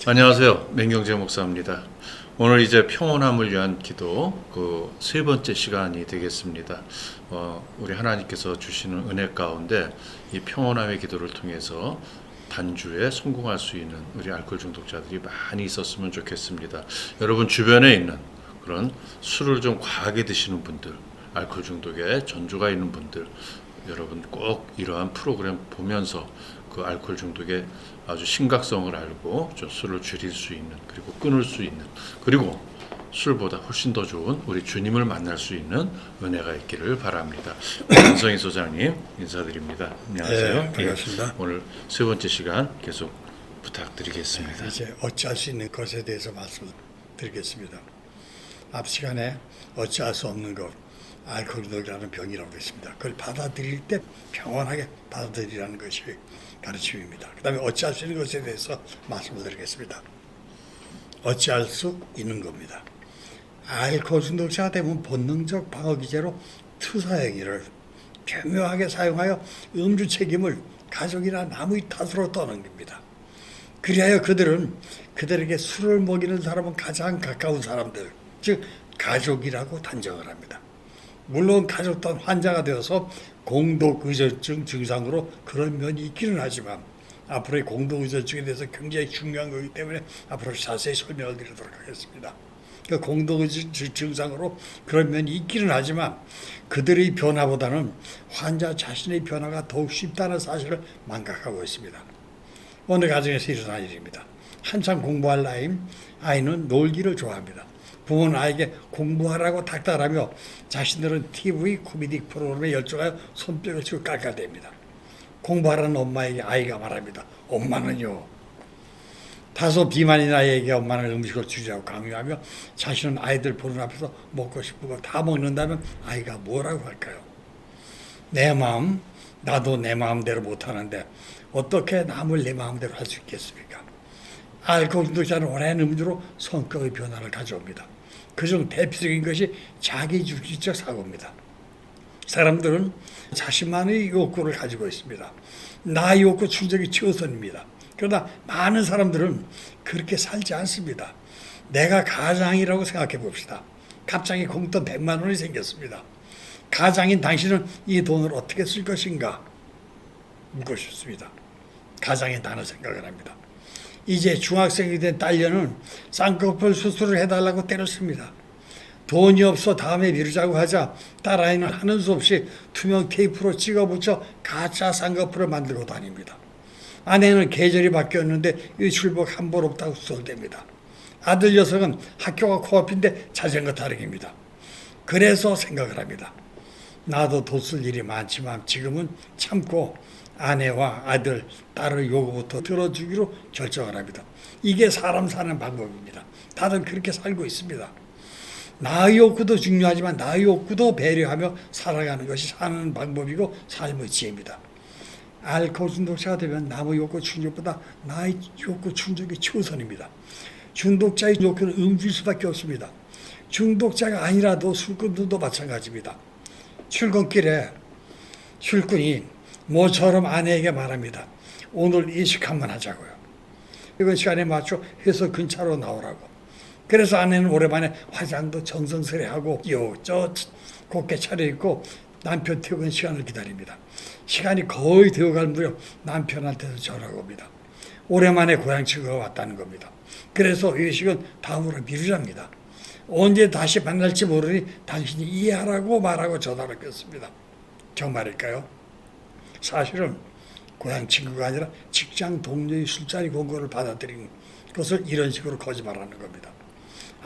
안녕하세요. 맹경재 목사입니다. 오늘 이제 평온함을 위한 기도 세 번째 시간이 되겠습니다. 우리 하나님께서 주시는 은혜 가운데 이 평온함의 기도를 통해서 단주에 성공할 수 있는 우리 알코올 중독자들이 많이 있었으면 좋겠습니다. 여러분 주변에 있는 그런 술을 좀 과하게 드시는 분들, 알코올 중독에 전조가 있는 분들, 여러분 꼭 이러한 프로그램 보면서 그 알코올 중독의 아주 심각성을 알고 좀 술을 줄일 수 있는, 그리고 끊을 수 있는, 그리고 술보다 훨씬 더 좋은 우리 주님을 만날 수 있는 은혜가 있기를 바랍니다. 안성희 소장님 인사드립니다. 안녕하세요. 네, 반갑습니다. 오늘 세 번째 시간 계속 부탁드리겠습니다. 이제 어찌할 수 있는 것에 대해서 말씀드리겠습니다. 앞 시간에 어찌할 수 없는 것, 알코올이라는 병이라고 했습니다. 그걸 받아들일 때 평온하게 받아들이라는 것이 가르침입니다. 그 다음에 어찌할 수 있는 것에 대해서 말씀을 드리겠습니다. 어찌할 수 있는 겁니다. 알코올 중독자가 되면 본능적 방어 기제로 투사 행위를 교묘하게 사용하여 음주 책임을 가족이나 남의 탓으로 떠는 겁니다. 그리하여 그들은 그들에게 술을 먹이는 사람은 가장 가까운 사람들, 즉 가족이라고 단정을 합니다. 물론 가족 또한 환자가 되어서 공독의존증 증상으로 그런 면이 있기는 하지만 앞으로의 공독의존증에 대해서 굉장히 중요한 거기 때문에 앞으로 자세히 설명을 드리도록 하겠습니다. 그 공독의존증 증상으로 그런 면이 있기는 하지만 그들의 변화보다는 환자 자신의 변화가 더욱 쉽다는 사실을 망각하고 있습니다. 어느 가정에서 일어난 일입니다. 한참 공부할 나이인 아이는 놀기를 좋아합니다. 부모는 아이에게 공부하라고 닥달하며 자신들은 TV 코미디 프로그램에 열중하여 손뼉을 치고 깔깔댑니다. 공부하라는 엄마에게 아이가 말합니다. 엄마는요. 다소 비만인 아이에게 엄마는 음식을 주라고 강요하며 자신은 아이들 보는 앞에서 먹고 싶은 거 다 먹는다면 아이가 뭐라고 할까요? 내 마음, 나도 내 마음대로 못하는데 어떻게 남을 내 마음대로 할 수 있겠습니까? 알코올 중독자는 오랜 음주로 성격의 변화를 가져옵니다. 그중 대표적인 것이 자기중심적 사고입니다. 사람들은 자신만의 욕구를 가지고 있습니다. 나의 욕구 충족이 최우선입니다. 그러나 많은 사람들은 그렇게 살지 않습니다. 내가 가장이라고 생각해 봅시다. 갑자기 공돈 100만 원이 생겼습니다. 가장인 당신은 이 돈을 어떻게 쓸 것인가 묻고 싶습니다. 가장인 단어 생각을 합니다. 이제 중학생이 된 딸녀는 쌍꺼풀 수술을 해달라고 때를 씁니다. 돈이 없어 다음에 미루자고 하자 딸아이는 하는 수 없이 투명 테이프로 찍어붙여 가짜 쌍꺼풀을 만들고 다닙니다. 아내는 계절이 바뀌었는데 외출복 한 벌 없다고 수설됩니다. 아들 녀석은 학교가 코앞인데 자전거 타령입니다. 그래서 생각을 합니다. 나도 돈 쓸 일이 많지만 지금은 참고 아내와 아들, 딸의 요구부터 들어주기로 결정을 합니다. 이게 사람 사는 방법입니다. 다들 그렇게 살고 있습니다. 나의 욕구도 중요하지만 나의 욕구도 배려하며 살아가는 것이 사는 방법이고 삶의 지혜입니다. 알코올 중독자가 되면 남의 욕구 충족보다 나의 욕구 충족이 최우선입니다. 중독자의 욕구는 음주일 수밖에 없습니다. 중독자가 아니라도 술꾼들도 마찬가지입니다. 출근길에 술꾼이 모처럼 아내에게 말합니다. 오늘 이식 한번 하자고요. 이건 시간에 맞춰 회사 근처로 나오라고. 그래서 아내는 오랜만에 화장도 정성스레 하고 곱게 차려입고 남편 퇴근 시간을 기다립니다. 시간이 거의 되어갈 무렵 남편한테서 전화가 옵니다. 오랜만에 고향 친구가 왔다는 겁니다. 그래서 회식은 다음으로 미루랍니다. 언제 다시 만날지 모르니 당신이 이해하라고 말하고 전화를 끊습니다. 정말일까요? 사실은 고향 친구가 아니라 직장 동료의 술자리 공고를 받아들인 것을 이런 식으로 거짓말하는 겁니다.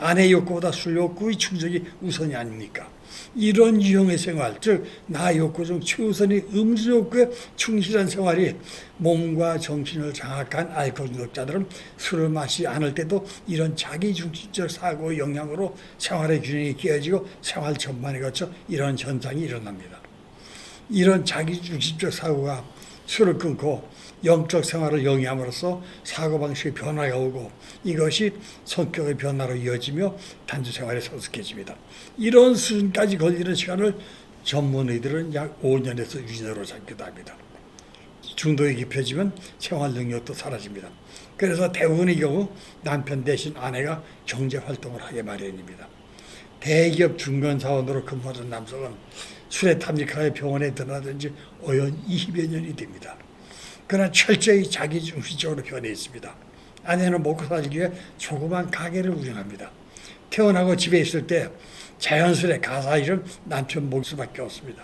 아내 욕구보다 술 욕구의 충족이 우선이 아닙니까? 이런 유형의 생활, 즉 나 욕구 중 최우선의 음주 욕구에 충실한 생활이 몸과 정신을 장악한 알코올 중독자들은 술을 마시지 않을 때도 이런 자기중심적 사고의 영향으로 생활의 균형이 깨어지고 생활 전반에 거쳐 이런 현상이 일어납니다. 이런 자기중심적 사고가 술을 끊고 영적 생활을 영위함으로써 사고방식의 변화가 오고 이것이 성격의 변화로 이어지며 단주 생활에 성숙해집니다. 이런 수준까지 걸리는 시간을 전문의들은 약 5년에서 6년으로 잡기도 합니다. 중도에 깊어지면 생활 능력도 사라집니다. 그래서 대부분의 경우 남편 대신 아내가 경제활동을 하게 마련입니다. 대기업 중견사원으로 근무하는 남성은 술에 탐닉하여 병원에 들어가든지 어연 20여 년이 됩니다. 그러나 철저히 자기중심적으로 변해 있습니다. 아내는 먹고 살기 위해 조그만 가게를 운영합니다. 태어나고 집에 있을 때 자연스레 가사일은 남편 볼 수밖에 없습니다.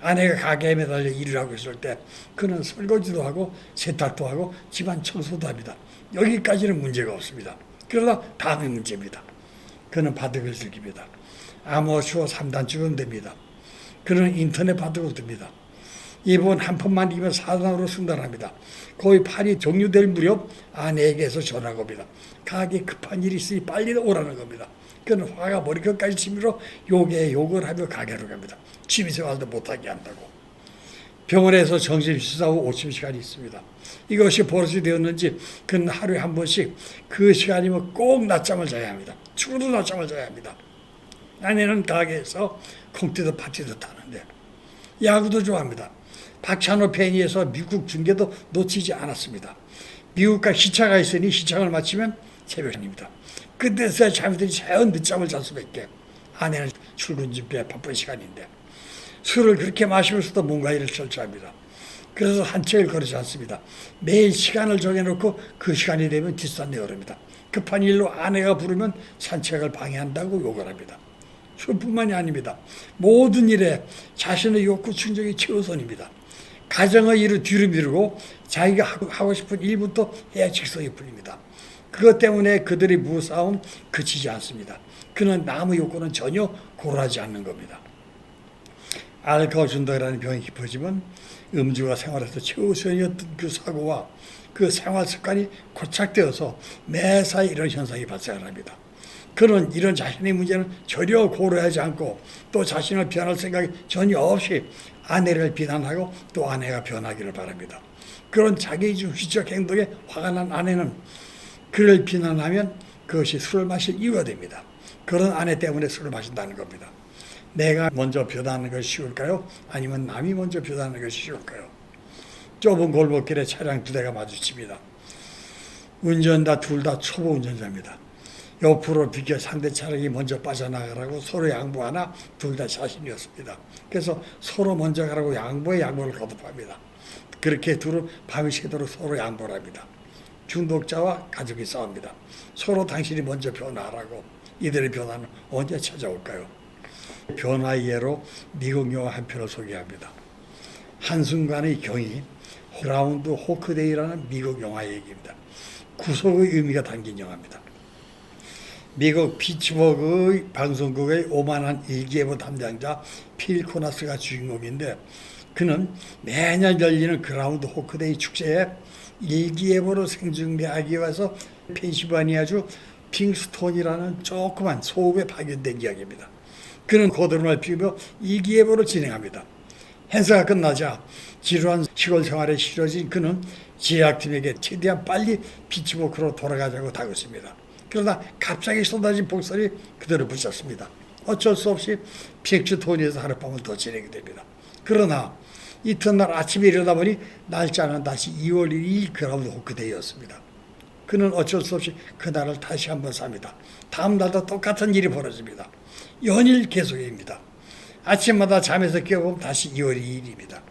아내가 가게에 매달려 일을 하고 있을 때 그는 설거지도 하고 세탁도 하고 집안 청소도 합니다. 여기까지는 문제가 없습니다. 그러나 다음이 문제입니다. 그는 바둑을 즐깁니다. 아마추어 3단쯤은 됩니다. 그는 인터넷 바둑을 듭니다. 이번 한 판만 이기면 4단으로 승단합니다. 거의 판이 종료될 무렵 아내에게서 전화가 옵니다. 가게에 급한 일이 있으니 빨리 오라는 겁니다. 그는 화가 머리끝까지 치밀어 욕을 하며 가게로 갑니다. 취미생활도 못하게 한다고. 병원에서 정신실사 후 오침 시간이 있습니다. 이것이 버릇이 되었는지 그는 하루에 한 번씩 그 시간이면 꼭 낮잠을 자야 합니다. 죽어도 낮잠을 자야 합니다. 아내는 가게에서 콩띠도 파티도 타는데 야구도 좋아합니다. 박찬호 팬이어서 미국 중계도 놓치지 않았습니다. 미국과 시차가 있으니 시청을 마치면 새벽입니다. 그때서야 잠이 들이 자연 늦잠을 잘 수밖에. 아내는 출근 준비에 바쁜 시간인데 술을 그렇게 마시면서도 뭔가 일을 철저합니다. 그래서 산책을 거르지 않습니다. 매일 시간을 정해놓고 그 시간이 되면 뒷산에 오릅니다. 급한 일로 아내가 부르면 산책을 방해한다고 욕을 합니다. 술뿐만이 아닙니다. 모든 일에 자신의 욕구 충족이 최우선입니다. 가정의 일을 뒤로 미루고 자기가 하고 싶은 일부터 해야 직성이 풀립니다. 그것 때문에 그들의 무싸움 그치지 않습니다. 그는 남의 욕구는 전혀 고려하지 않는 겁니다. 알코올 중독이라는 병이 깊어지면 음주가 생활에서 최우선이었던 그 사고와 그 생활 습관이 고착되어서 매사에 이런 현상이 발생을 합니다. 그는 이런 자신의 문제는 전혀 고려하지 않고 또 자신을 변할 생각이 전혀 없이 아내를 비난하고 또 아내가 변하기를 바랍니다. 그런 자기중시적 행동에 화가 난 아내는 그를 비난하면 그것이 술을 마실 이유가 됩니다. 그런 아내 때문에 술을 마신다는 겁니다. 내가 먼저 변하는 것이 쉬울까요? 아니면 남이 먼저 변하는 것이 쉬울까요? 좁은 골목길에 차량 2대가 마주칩니다. 운전자 둘 다 초보 운전자입니다. 옆으로 비켜 상대 차량이 먼저 빠져나가라고 서로 양보하나 둘 다 자신이었습니다. 그래서 서로 먼저 가라고 양보에 양보를 거듭합니다. 그렇게 둘은 밤이 새도록 서로 양보를 합니다. 중독자와 가족이 싸웁니다. 서로 당신이 먼저 변화하라고. 이들의 변화는 언제 찾아올까요? 변화의 예로 미국 영화 한 편을 소개합니다. 한순간의 경이 그라운드 호크데이라는 미국 영화 얘기입니다. 구속의 의미가 담긴 영화입니다. 미국 피츠버그의 방송국의 오만한 일기예보 담당자 필 코나스가 주인공인데 그는 매년 열리는 그라운드 호크데이 축제에 일기예보로 생중계하기 위해서 펜실바니아주 핑스톤이라는 조그만 소읍에 파견된 이야기입니다. 그는 고드름을 피우며 일기예보를 진행합니다. 행사가 끝나자 지루한 시골 생활에 싫어진 그는 제작팀에게 최대한 빨리 피츠버그로 돌아가자고 다그칩니다. 그러다 갑자기 쏟아진 폭설이 그들을 붙잡습니다. 어쩔 수 없이 핑스톤에서 하룻밤을 더 지내게 됩니다. 그러나 이튿날 아침에 일어나보니 날짜는 다시 2월 2일 그라운드 호크데이였습니다. 그는 어쩔 수 없이 그날을 다시 한번 삽니다. 다음 날도 똑같은 일이 벌어집니다. 연일 계속입니다. 아침마다 잠에서 깨어보면 다시 2월 2일입니다.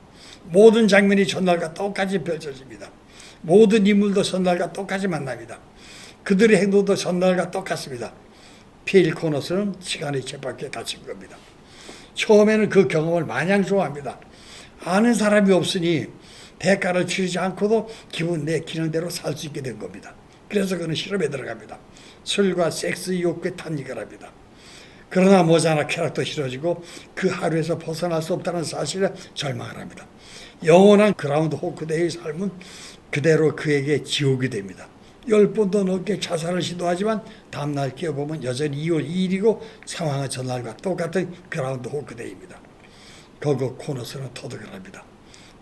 모든 장면이 전날과 똑같이 펼쳐집니다. 모든 인물도 전날과 똑같이 만납니다. 그들의 행동도 전날과 똑같습니다. 필 코너스는 시간의 쳇바퀴에 갇힌 겁니다. 처음에는 그 경험을 마냥 좋아합니다. 아는 사람이 없으니 대가를 치르지 않고도 기분 내키는 대로 살 수 있게 된 겁니다. 그래서 그는 실험에 들어갑니다. 술과 섹스 욕구에 탐닉을 합니다. 그러나 모자나 쾌락도 싫어지고 그 하루에서 벗어날 수 없다는 사실에 절망을 합니다. 영원한 그라운드 호크데이의 삶은 그대로 그에게 지옥이 됩니다. 10번도 넘게 자살을 시도하지만 다음날 깨어보면 여전히 2월 2일이고 상황은 전날과 똑같은 그라운드 호크데이입니다. 거기서 코너스는 터득을 합니다.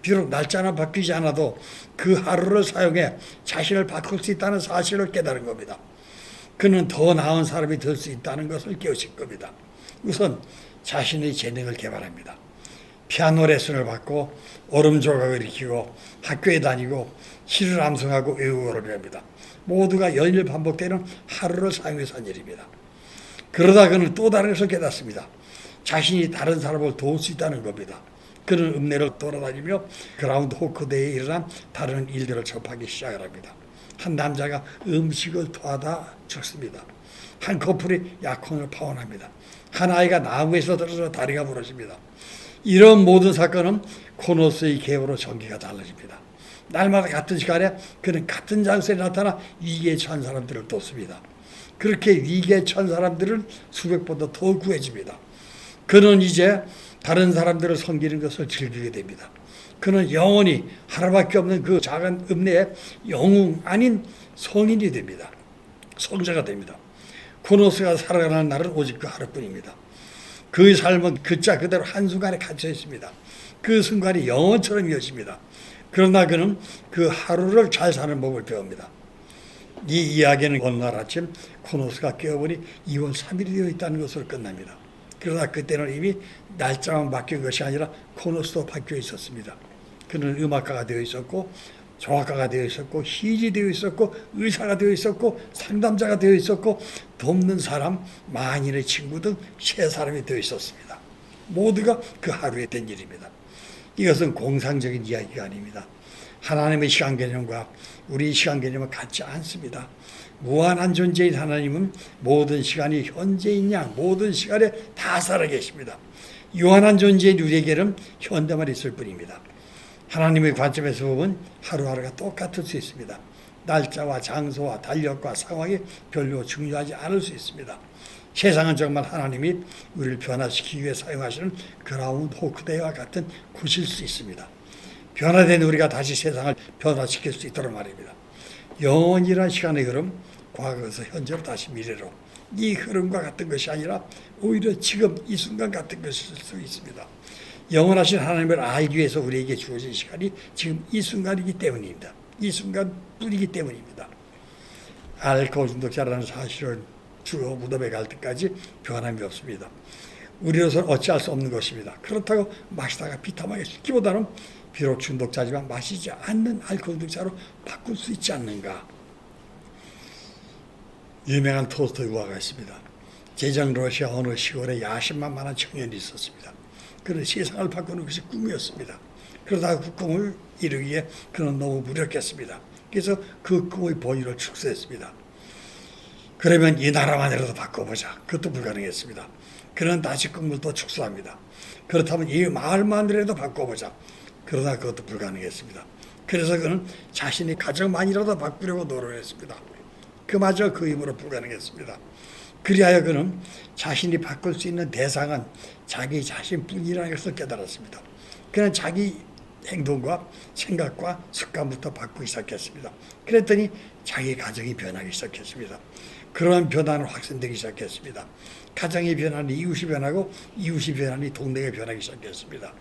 비록 날짜는 바뀌지 않아도 그 하루를 사용해 자신을 바꿀 수 있다는 사실을 깨달은 겁니다. 그는 더 나은 사람이 될 수 있다는 것을 깨우친 겁니다. 우선 자신의 재능을 개발합니다. 피아노 레슨을 받고 얼음 조각을 익히고 학교에 다니고 시를 암송하고 외국어를 배웁니다. 모두가 연일 반복되는 하루를 사용해서 한 일입니다. 그러다 그는 또 다른 것을 깨닫습니다. 자신이 다른 사람을 도울 수 있다는 겁니다. 그는 읍내를 돌아다니며 그라운드 호크대에 일어난 다른 일들을 접하기 시작을 합니다. 한 남자가 음식을 토하다 죽습니다. 한 커플이 약혼을 파혼합니다. 한 아이가 나무에서 떨어져 다리가 부러집니다. 이런 모든 사건은 코노스의 계보로 전개가 달라집니다. 날마다 같은 시간에 그는 같은 장소에 나타나 위기에 처한 사람들을 돕습니다. 그렇게 위기에 처한 사람들은 수백 번도 더 구해집니다. 그는 이제 다른 사람들을 섬기는 것을 즐기게 됩니다. 그는 영원히 하나밖에 없는 그 작은 읍내의 영웅 아닌 성인이 됩니다. 성자가 됩니다. 코노스가 살아가는 날은 오직 그 하루뿐입니다. 그의 삶은 글자 그대로 한순간에 갇혀 있습니다. 그 순간이 영원처럼 이어집니다. 그러나 그는 그 하루를 잘 사는 법을 배웁니다. 이 이야기는 어느 날 아침 코노스가 깨어보니 2월 3일이 되어 있다는 것으로 끝납니다. 그러나 그때는 이미 날짜만 바뀐 것이 아니라 코노스도 바뀌어 있었습니다. 그는 음악가가 되어 있었고 조각가가 되어 있었고 시인이 되어 있었고 의사가 되어 있었고 상담자가 되어 있었고 돕는 사람, 만인의 친구 등 세 사람이 되어 있었습니다. 모두가 그 하루에 된 일입니다. 이것은 공상적인 이야기가 아닙니다. 하나님의 시간 개념과 우리 시간 개념은 같지 않습니다. 무한한 존재인 하나님은 모든 시간이 현재인 양 모든 시간에 다 살아계십니다. 유한한 존재인 우리에게는 현대만 있을 뿐입니다. 하나님의 관점에서 보면 하루하루가 똑같을 수 있습니다. 날짜와 장소와 달력과 상황이 별로 중요하지 않을 수 있습니다. 세상은 정말 하나님이 우리를 변화시키기 위해 사용하시는 그라운드 호크대와 같은 곳일 수 있습니다. 변화된 우리가 다시 세상을 변화시킬 수 있도록 말입니다. 영원이라는 시간의 흐름, 과거에서 현재로 다시 미래로 이 흐름과 같은 것이 아니라 오히려 지금 이 순간 같은 것일 수 있습니다. 영원하신 하나님을 알기 위해서 우리에게 주어진 시간이 지금 이 순간이기 때문입니다. 이 순간뿐이기 때문입니다. 알코올 중독자라는 사실을 주어 무덤에 갈 때까지 변함이 없습니다. 우리로서는 어찌할 수 없는 것입니다. 그렇다고 마시다가 비참하게 죽기보다는 비록 중독자지만 마시지 않는 알코올 중독자로 바꿀 수 있지 않는가. 유명한 토스토이 우화가 있습니다. 제정 러시아 어느 시골에 야심만만한 청년이 있었습니다. 그는 세상을 바꾸는 것이 꿈이었습니다. 그러다가 그 꿈을 이루기 위해 그는 너무 무력했습니다. 그래서 그 꿈의 본의를 축소했습니다. 그러면 이 나라만이라도 바꿔보자. 그것도 불가능했습니다. 그는 다시 꿈을 또 축소합니다. 그렇다면 이 마을만이라도 바꿔보자. 그러나 그것도 불가능했습니다. 그래서 그는 자신의 가정만이라도 바꾸려고 노력했습니다. 그마저 그 힘으로 불가능했습니다. 그리하여 그는 자신이 바꿀 수 있는 대상은 자기 자신뿐이라는 것을 깨달았습니다. 그는 자기 행동과 생각과 습관부터 바꾸기 시작했습니다. 그랬더니 자기 가정이 변하기 시작했습니다. 그런 변화는 확산되기 시작했습니다. 가정이 변하니 이웃이 변하고 이웃이 변하니 동네가 변하기 시작했습니다.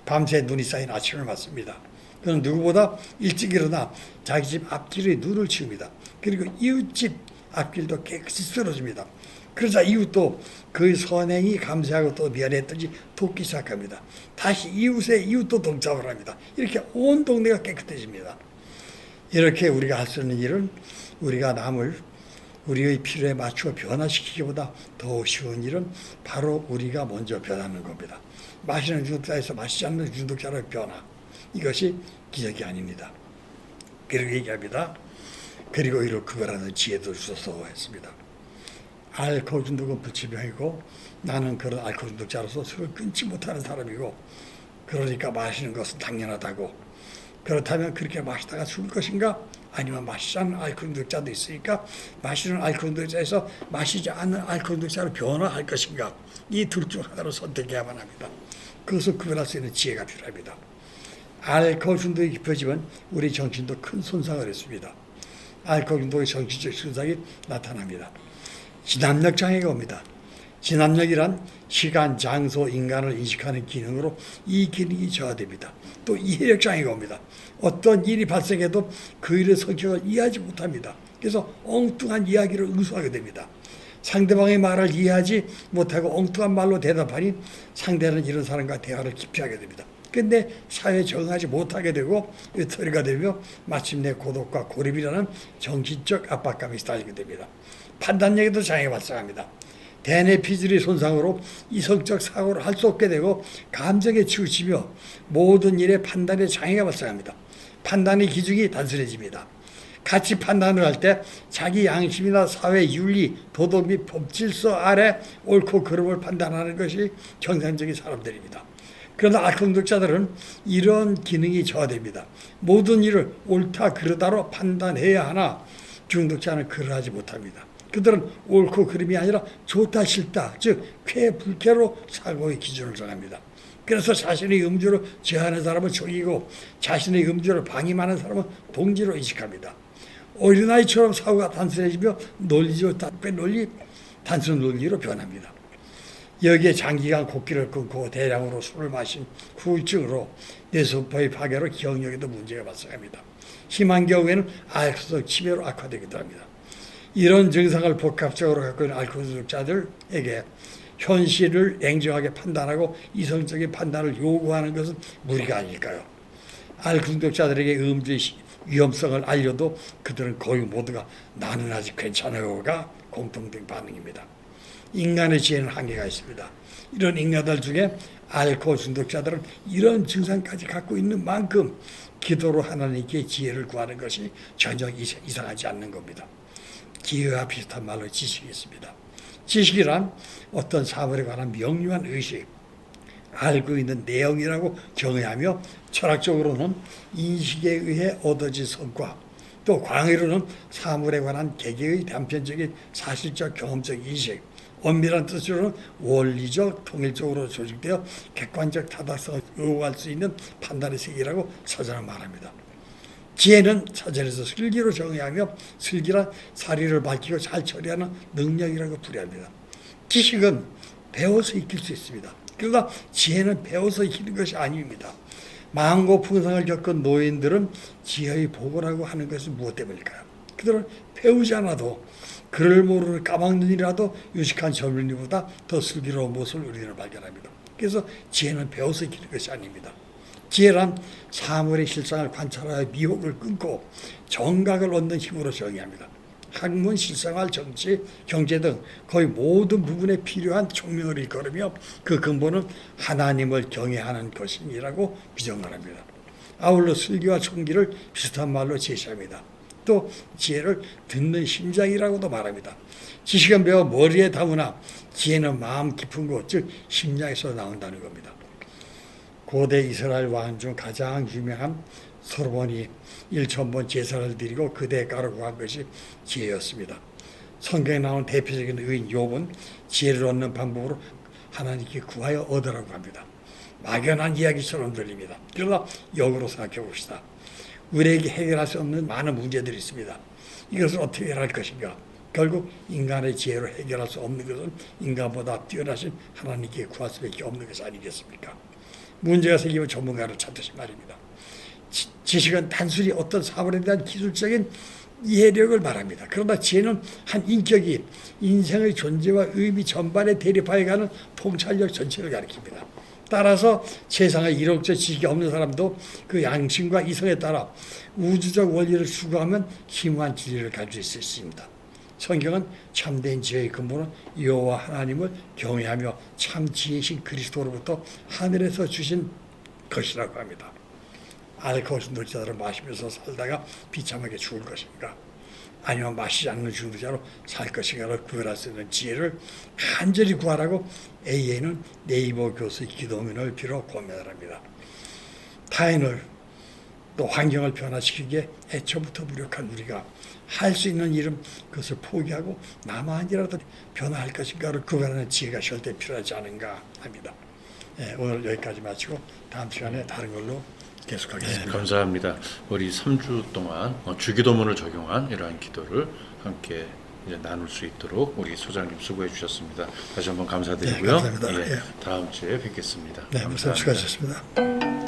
밤새 눈이 쌓인 아침을 맞습니다. 그는 누구보다 일찍 일어나 자기 집 앞길에 눈을 치웁니다. 그리고 이웃집 앞길도 깨끗이 쓸어줍니다. 그러자 이웃도 그 선행이 감사하고 또 미안했든지 돕기 시작합니다. 다시 이웃도 동참을 합니다. 이렇게 온 동네가 깨끗해집니다. 이렇게 우리가 할 수 있는 일은 우리가 남을 우리의 필요에 맞추어 변화시키기보다 더 쉬운 일은 바로 우리가 먼저 변하는 겁니다. 마시는 중독자에서 마시지 않는 중독자로 변화. 이것이 기적이 아닙니다. 그리고 얘기합니다. 그리고 이를 그거라는 지혜도 주소서 했습니다. 알코올 중독은 불치병이고 나는 그런 알코올 중독자로서 술을 끊지 못하는 사람이고 그러니까 마시는 것은 당연하다고. 그렇다면 그렇게 마시다가 죽을 것인가? 아니면 마시지 않는 알코올 중독자도 있으니까 마시는 알코올 중독자에서 마시지 않는 알코올 중독자로 변화할 것인가? 이 둘 중 하나로 선택해야만 합니다. 그것을 구별할 수 있는 지혜가 필요합니다. 알코올 중독이 깊어지면 우리 정신도 큰 손상을 했습니다. 알코올 중독의 정신적 손상이 나타납니다. 진압력 장애가 옵니다. 진압력이란 시간, 장소, 인간을 인식하는 기능으로 이 기능이 저하됩니다. 또 이해력 장애가 옵니다. 어떤 일이 발생해도 그 일의 성격을 이해하지 못합니다. 그래서 엉뚱한 이야기를 의수하게 됩니다. 상대방의 말을 이해하지 못하고 엉뚱한 말로 대답하니 상대는 이런 사람과 대화를 기피하게 됩니다. 근데 사회에 적응하지 못하게 되고 외톨이가 되며 마침내 고독과 고립이라는 정신적 압박감이 시달리게 됩니다. 판단력에도 장애가 발생합니다. 대뇌피질의 손상으로 이성적 사고를 할 수 없게 되고 감정에 치우치며 모든 일에 판단에 장애가 발생합니다. 판단의 기준이 단순해집니다. 가치 판단을 할 때 자기 양심이나 사회 윤리, 도덕 및 법질서 아래 옳고 그름을 판단하는 것이 정상적인 사람들입니다. 그러나 악성독자들은 이런 기능이 저하됩니다. 모든 일을 옳다 그르다로 판단해야 하나 중독자는 그러하지 못합니다. 그들은 옳고 그름이 아니라 좋다 싫다, 즉 쾌불쾌로 사고의 기준을 정합니다. 그래서 자신의 음주를 제한하는 사람은 적이고 자신의 음주를 방임하는 사람은 동지로 인식합니다. 어린아이처럼 사고가 단순해지며 논리적 논리, 단순 논리로 변합니다. 여기에 장기간 곡기를 끊고 대량으로 술을 마신 후유증으로 뇌세포의 파괴로 기억력에도 문제가 발생합니다. 심한 경우에는 알코올 치매로 악화되기도 합니다. 이런 증상을 복합적으로 갖고 있는 알코올 중독자들에게 현실을 냉정하게 판단하고 이성적인 판단을 요구하는 것은 무리가 아닐까요? 알코올 중독자들에게 음주의 위험성을 알려도 그들은 거의 모두가 나는 아직 괜찮아요가 공통된 반응입니다. 인간의 지혜는 한계가 있습니다. 이런 인간들 중에 알코올 중독자들은 이런 증상까지 갖고 있는 만큼 기도로 하나님께 지혜를 구하는 것이 전혀 이상하지 않는 겁니다. 기회와 비슷한 말로 지식이 있습니다. 지식이란 어떤 사물에 관한 명료한 의식, 알고 있는 내용이라고 정의하며 철학적으로는 인식에 의해 얻어진 성과, 또 광의로는 사물에 관한 개개의 단편적인 사실적 경험적 인식, 엄밀한 뜻으로는 원리적 통일적으로 조직되어 객관적 타당성을 요구할 수 있는 판단의 세계라고 서자는 말합니다. 지혜는 사전에서 슬기로 정의하며 슬기란 사리를 밝히고 잘 처리하는 능력이라고 부여합니다. 지식은 배워서 익힐 수 있습니다. 그러나 지혜는 배워서 익히는 것이 아닙니다. 망고 풍성을 겪은 노인들은 지혜의 보고라고 하는 것은 무엇 때문일까요? 그들은 배우지 않아도 글을 모르는 까막눈이라도 유식한 젊은이보다 더 슬기로운 모습을 우리는 발견합니다. 그래서 지혜는 배워서 익히는 것이 아닙니다. 지혜란 사물의 실상을 관찰하여 미혹을 끊고 정각을 얻는 힘으로 정의합니다. 학문, 실생활, 정치, 경제 등 거의 모든 부분에 필요한 총명을 일컬으며 그 근본은 하나님을 경외하는 것이라고 규정합니다. 아울러 슬기와 총기를 비슷한 말로 제시합니다. 또 지혜를 듣는 심장이라고도 말합니다. 지식은 배워 머리에 담으나 지혜는 마음 깊은 곳, 즉 심장에서 나온다는 겁니다. 고대 이스라엘 왕 중 가장 유명한 솔로몬이 1,000번 제사를 드리고 그 대가를 구한 것이 지혜였습니다. 성경에 나온 대표적인 의인 욥은 지혜를 얻는 방법으로 하나님께 구하여 얻으라고 합니다. 막연한 이야기처럼 들립니다. 그러나 역으로 생각해 봅시다. 우리에게 해결할 수 없는 많은 문제들이 있습니다. 이것을 어떻게 해결할 것인가? 결국 인간의 지혜로 해결할 수 없는 것은 인간보다 뛰어나신 하나님께 구할 수밖에 없는 것이 아니겠습니까? 문제가 생기면 전문가를 찾듯이 말입니다. 지식은 단순히 어떤 사물에 대한 기술적인 이해력을 말합니다. 그러나 지혜는 한 인격이 인생의 존재와 의미 전반에 대립하여 가는 통찰력 전체를 가리킵니다. 따라서 세상에 이론적 지식이 없는 사람도 그 양심과 이성에 따라 우주적 원리를 추구하면 심오한 진리를 가질 수 있습니다. 성경은 참된 지혜의 근본은 여호와 하나님을 경외하며 참 지혜이신 그리스도로부터 하늘에서 주신 것이라고 합니다. 알코올 중독자들은 마시면서 살다가 비참하게 죽을 것인가, 아니면 마시지 않는 중독자로 살 것인가를 구별할 수 있는 지혜를 간절히 구하라고 AA는 네이버 교수의 기도문을 빌어 고민을 합니다. 타인을 또 환경을 변화시키기에 애초부터 무력한 우리가 할 수 있는 일은 그것을 포기하고 나만이라도 변화할 것인가를 구별하는 지혜가 절대 필요하지 않은가 합니다. 오늘 여기까지 마치고 다음 시간에 다른 걸로 계속하겠습니다. 네, 감사합니다. 우리 3주 동안 주기도문을 적용한 이러한 기도를 함께 이제 나눌 수 있도록 우리 소장님 수고해 주셨습니다. 다시 한번 감사드리고요. 네, 감사합니다. 예. 다음 주에 뵙겠습니다. 네, 감사합니다. 수고하셨습니다.